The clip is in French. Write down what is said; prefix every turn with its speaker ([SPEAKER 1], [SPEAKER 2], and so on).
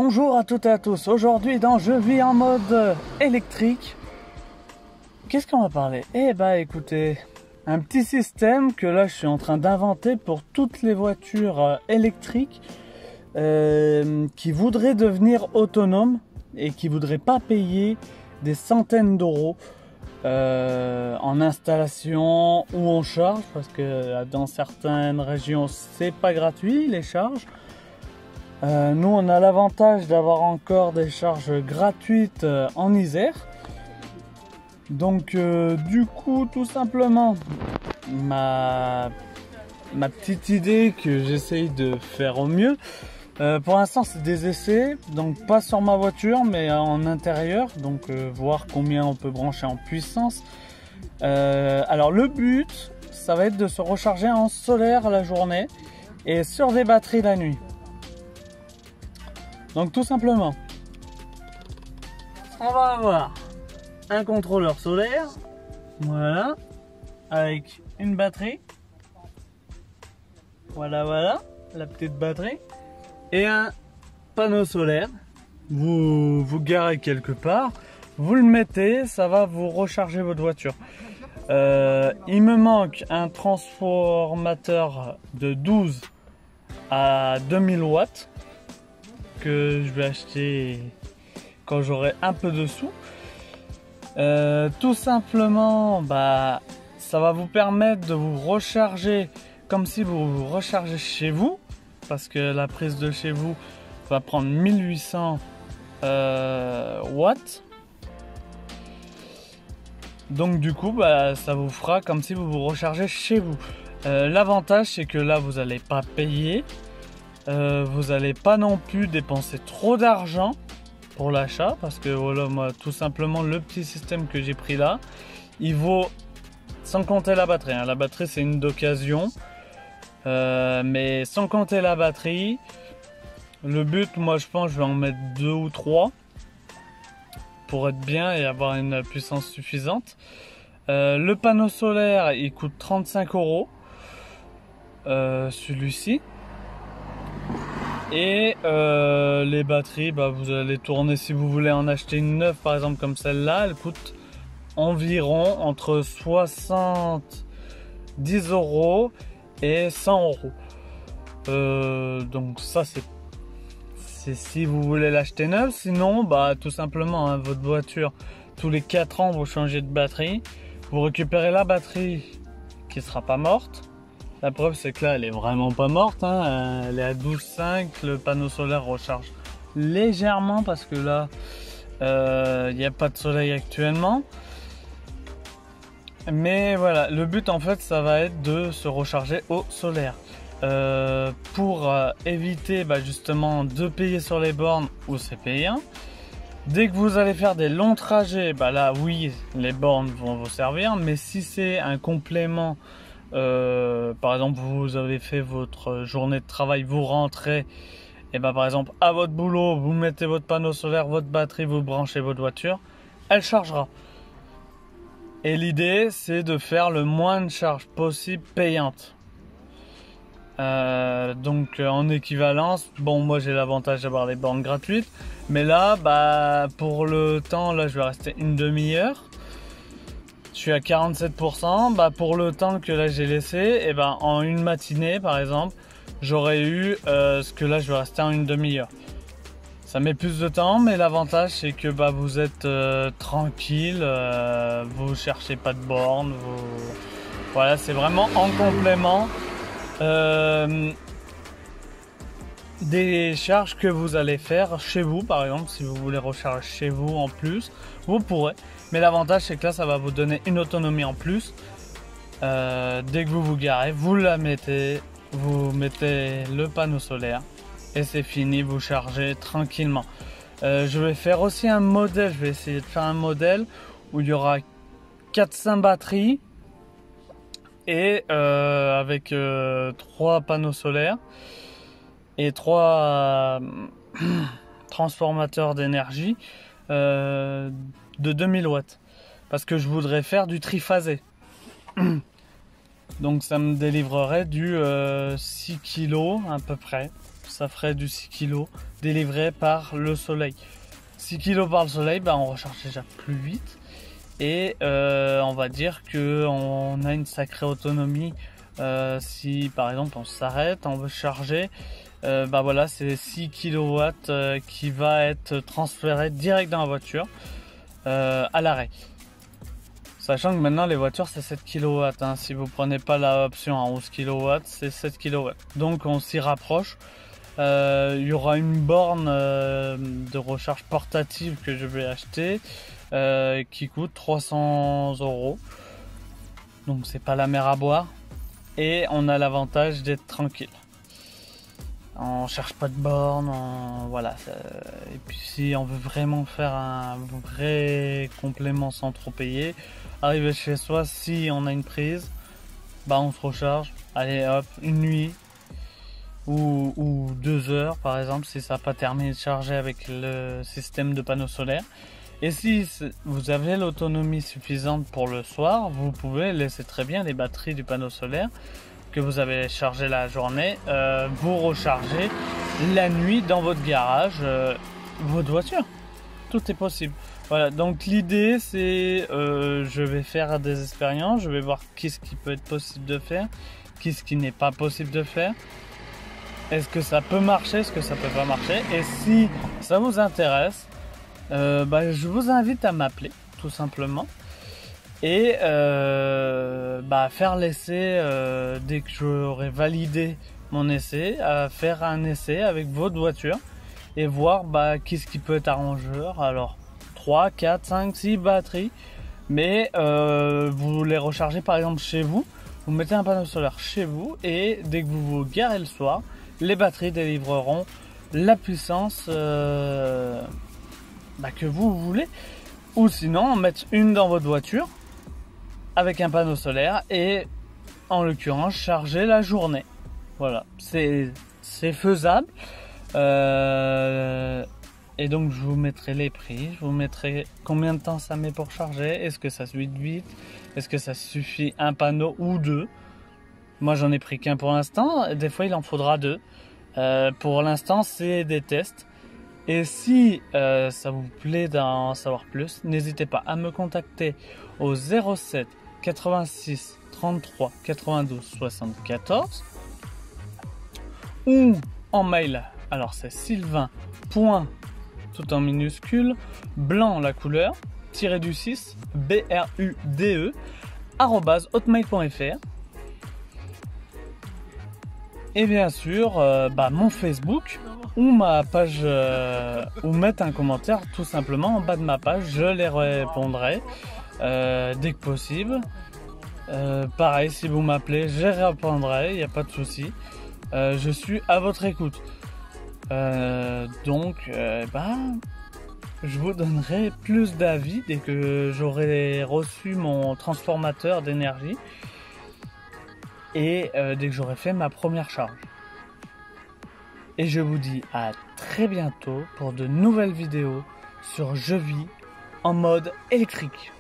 [SPEAKER 1] Bonjour à toutes et à tous. Aujourd'hui dans Je vis en mode électrique, qu'est-ce qu'on va parler? Eh bah écoutez, un petit système que là je suis en train d'inventer pour toutes les voitures électriques qui voudraient devenir autonomes et qui voudraient pas payer des centaines d'euros en installation ou en charge, parce que dans certaines régions c'est pas gratuit les charges. Nous on a l'avantage d'avoir encore des charges gratuites en Isère. Donc du coup tout simplement ma petite idée que j'essaye de faire au mieux, pour l'instant c'est des essais, donc pas sur ma voiture mais en intérieur, donc voir combien on peut brancher en puissance. Alors le but ça va être de se recharger en solaire la journée et sur des batteries la nuit. Donc tout simplement, on va avoir un contrôleur solaire, voilà, avec une batterie, voilà, la petite batterie, et un panneau solaire. Vous garez quelque part, vous le mettez, ça va vous recharger votre voiture. Il me manque un transformateur de 12 à 2000 watts. Que je vais acheter quand j'aurai un peu de sous. Tout simplement, ça va vous permettre de vous recharger comme si vous vous rechargez chez vous, parce que la prise de chez vous va prendre 1800 watts. Donc du coup, ça vous fera comme si vous vous rechargez chez vous. L'avantage, c'est que là, vous n'allez pas payer. Vous n'allez pas non plus dépenser trop d'argent pour l'achat, parce que voilà, moi tout simplement le petit système que j'ai pris là, il vaut, sans compter la batterie, hein. La batterie c'est une d'occasion, mais sans compter la batterie, le but, moi je pense je vais en mettre 2 ou 3 pour être bien et avoir une puissance suffisante. Le panneau solaire il coûte 35 €, celui-ci. Et les batteries, vous allez tourner, si vous voulez en acheter une neuve par exemple comme celle-là, elle coûte environ entre 70 € et 100 €. Donc ça c'est si vous voulez l'acheter neuve. Sinon tout simplement, hein, votre voiture tous les 4 ans vous changez de batterie, vous récupérez la batterie qui sera pas morte. La preuve c'est que là elle est vraiment pas morte, hein. Elle est à 12,5, le panneau solaire recharge légèrement parce que là il n'y a pas de soleil actuellement. Mais voilà, le but en fait ça va être de se recharger au solaire. Pour éviter justement de payer sur les bornes où c'est payant. Dès que vous allez faire des longs trajets, là oui les bornes vont vous servir, mais si c'est un complément, par exemple vous avez fait votre journée de travail, vous rentrez et par exemple à votre boulot, vous mettez votre panneau solaire, votre batterie, vous branchez votre voiture, elle chargera. Et l'idée c'est de faire le moins de charges possible payantes. Donc en équivalence, moi j'ai l'avantage d'avoir les bornes gratuites, mais là pour le temps, là je vais rester une demi-heure. Je suis à 47%, pour le temps que là j'ai laissé, en une matinée par exemple, j'aurais eu ce que là je vais rester en une demi-heure. Ça met plus de temps, mais l'avantage c'est que vous êtes tranquille, vous cherchez pas de borne, voilà, c'est vraiment en complément des charges que vous allez faire chez vous. Par exemple, si vous voulez recharger chez vous en plus, vous pourrez. Mais l'avantage c'est que là ça va vous donner une autonomie en plus. Dès que vous vous garez, vous mettez le panneau solaire et c'est fini, vous chargez tranquillement. Je vais faire aussi un modèle, je vais essayer de faire un modèle où il y aura 4-5 batteries et avec 3 panneaux solaires et 3 transformateurs d'énergie de 2000 watts, parce que je voudrais faire du triphasé. Donc ça me délivrerait du 6 kg à peu près, ça ferait du 6 kg délivré par le soleil. 6 kg par le soleil, bah, on recharge déjà plus vite. Et on va dire qu'on a une sacrée autonomie. Si par exemple on s'arrête, on veut charger, bah voilà, c'est 6 kW qui va être transféré direct dans la voiture à l'arrêt. Sachant que maintenant les voitures c'est 7 kW, hein. Si vous prenez pas la option à 11 kW, c'est 7 kW. Donc on s'y rapproche. Il y aura une borne de recharge portative que je vais acheter qui coûte 300 €. Donc c'est pas la mer à boire. Et on a l'avantage d'être tranquille. On cherche pas de borne, voilà. Et puis si on veut vraiment faire un vrai complément sans trop payer, arriver chez soi, si on a une prise, bah on se recharge. Allez hop, une nuit ou 2 heures par exemple, si ça n'a pas terminé de charger avec le système de panneaux solaires. Et si vous avez l'autonomie suffisante pour le soir, vous pouvez laisser très bien les batteries du panneau solaire que vous avez chargé la journée, vous recharger la nuit dans votre garage, votre voiture. Tout est possible. Voilà, donc l'idée c'est, je vais faire des expériences, je vais voir qu'est-ce qui peut être possible de faire, qu'est-ce qui n'est pas possible de faire. Est-ce que ça peut marcher, est-ce que ça peut pas marcher? Et si ça vous intéresse, bah, je vous invite à m'appeler, tout simplement. Et faire l'essai dès que j'aurai validé mon essai, faire un essai avec votre voiture et voir qu'est-ce qui peut être arrangeur. Alors 3, 4, 5, 6 batteries, mais vous les rechargez par exemple chez vous, vous mettez un panneau solaire chez vous et dès que vous vous garez le soir, les batteries délivreront la puissance que vous voulez, ou sinon mettre une dans votre voiture avec un panneau solaire et en l'occurrence charger la journée. Voilà, c'est faisable. Et donc je vous mettrai les prix, je vous mettrai combien de temps ça met pour charger, est-ce que ça se vide vite, est-ce que ça suffit un panneau ou deux. Moi j'en ai pris qu'un pour l'instant, des fois il en faudra deux. Pour l'instant c'est des tests. Et si ça vous plaît d'en savoir plus, n'hésitez pas à me contacter au 07 86 33 92 74 ou en mail. Alors c'est Sylvain. Tout en minuscule, blanc la couleur, tiré du 6, BRUDE, @hotmail.fr. Et bien sûr, mon Facebook ou ma page, ou mettre un commentaire tout simplement en bas de ma page, je les répondrai dès que possible. Pareil, si vous m'appelez, je répondrai, il n'y a pas de souci. Je suis à votre écoute. Je vous donnerai plus d'avis dès que j'aurai reçu mon transformateur d'énergie et dès que j'aurai fait ma première charge. Et je vous dis à très bientôt pour de nouvelles vidéos sur Je vis en mode électrique.